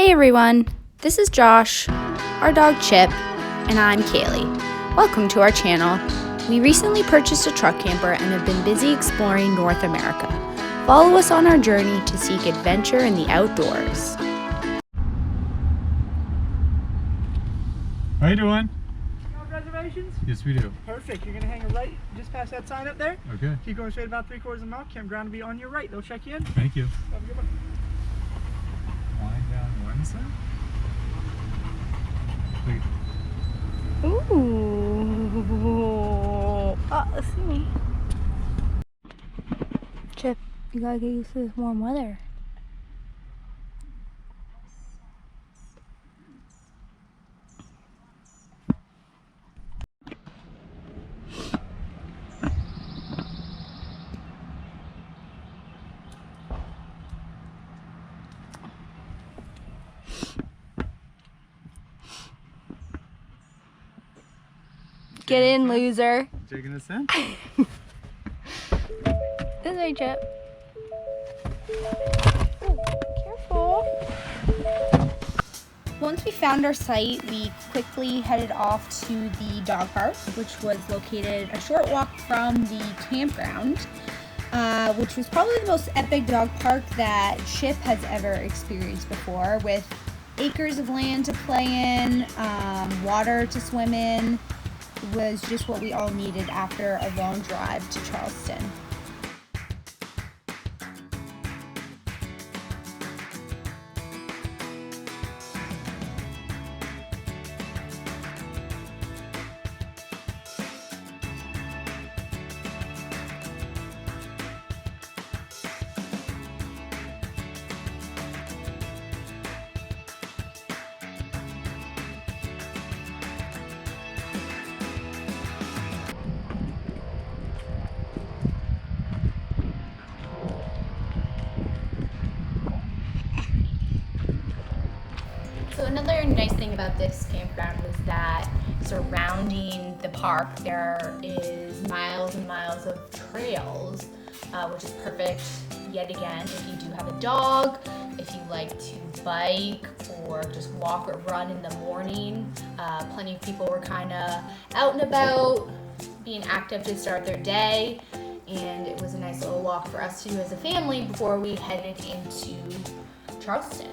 Hey everyone, this is Josh, our dog Chip, and I'm Kaylee. Welcome to our channel. We recently purchased a truck camper and have been busy exploring North America. Follow us on our journey to seek adventure in the outdoors. How you doing? You have reservations? Yes, we do. Perfect. You're gonna hang a right just past that sign up there. Okay. Keep going straight about 3/4 of a mile. Campground will be on your right. They'll check you in. Thank you. Have a good one. Wind down Wednesday? Wait. Ooh. Oh, let's see me. Chip, you gotta get used to this warm weather. Get in, loser. Taking us in? This way, Chip. Ooh, careful. Once we found our site, we quickly headed off to the dog park, which was located a short walk from the campground, which was probably the most epic dog park that Chip has ever experienced before, with acres of land to play in, water to swim in. Was just what we all needed after a long drive to Charleston. So another nice thing about this campground was that surrounding the park there is miles and miles of trails, which is perfect yet again if you do have a dog, if you like to bike or just walk or run in the morning. Plenty of people were kind of out and about, being active to start their day, and it was a nice little walk for us to do as a family before we headed into Charleston.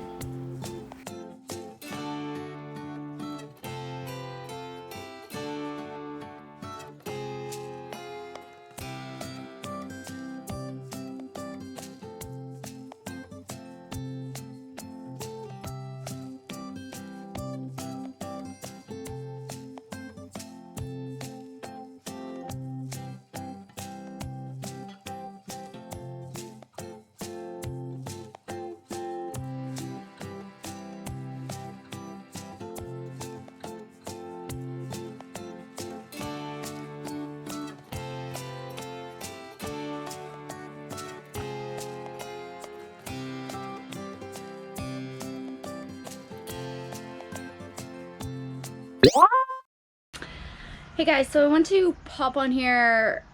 Hey guys, so I want to pop on here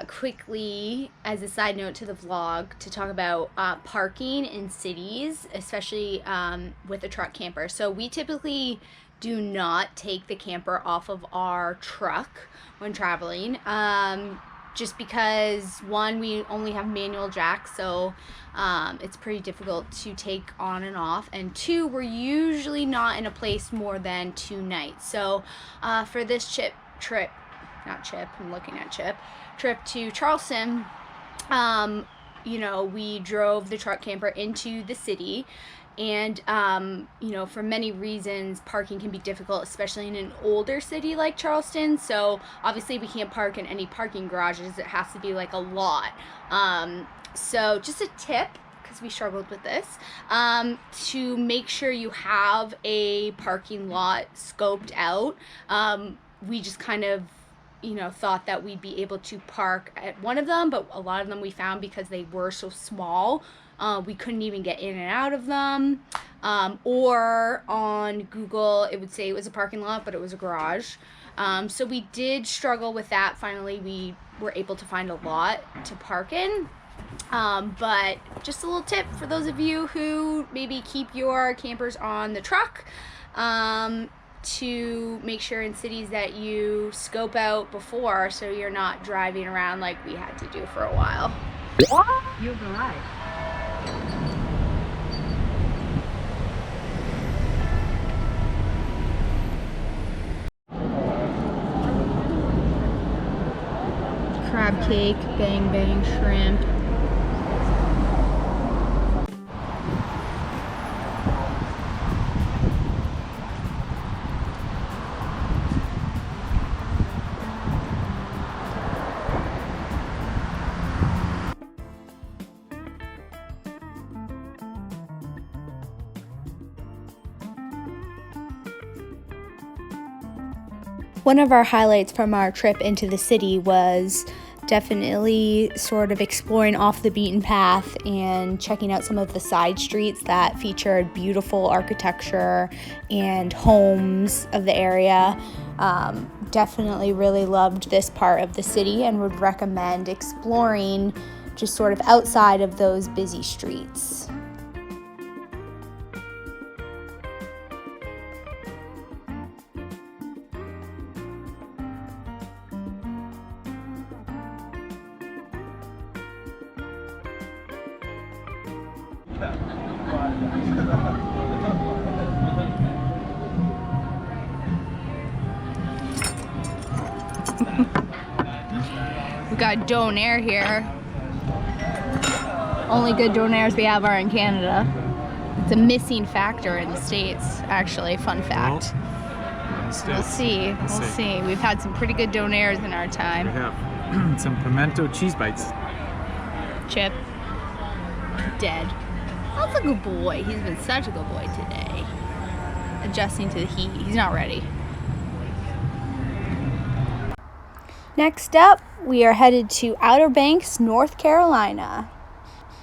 quickly as a side note to the vlog to talk about parking in cities, especially with a truck camper. So we typically do not take the camper off of our truck when traveling, just because one, we only have manual jacks, so it's pretty difficult to take on and off, and two, we're usually not in a place more than 2 nights. So for this trip to Charleston, you know, we drove the truck camper into the city, and you know, for many reasons parking can be difficult, especially in an older city like Charleston. So obviously we can't park in any parking garages, it has to be like a lot. So just a tip, because we struggled with this, to make sure you have a parking lot scoped out. We just kind of, you know, thought that we'd be able to park at one of them, but a lot of them we found, because they were so small, we couldn't even get in and out of them. Or on Google it would say it was a parking lot, but it was a garage. So we did struggle with that. Finally we were able to find a lot to park in. But just a little tip for those of you who maybe keep your campers on the truck, to make sure in cities that you scope out before so you're not driving around like we had to do for a while. You've arrived. Crab cake, bang bang shrimp. One of our highlights from our trip into the city was definitely sort of exploring off the beaten path and checking out some of the side streets that featured beautiful architecture and homes of the area. Definitely really loved this part of the city and would recommend exploring just sort of outside of those busy streets. We got donair here. Only good donairs we have are in Canada. It's a missing factor in the States, actually. Fun fact. We'll see. We'll see. We've had some pretty good donairs in our We time. have some pimento cheese bites. Chip. Dead. That's a good boy. He's been such a good boy today. Adjusting to the heat. He's not ready. Next up, we are headed to Outer Banks, North Carolina.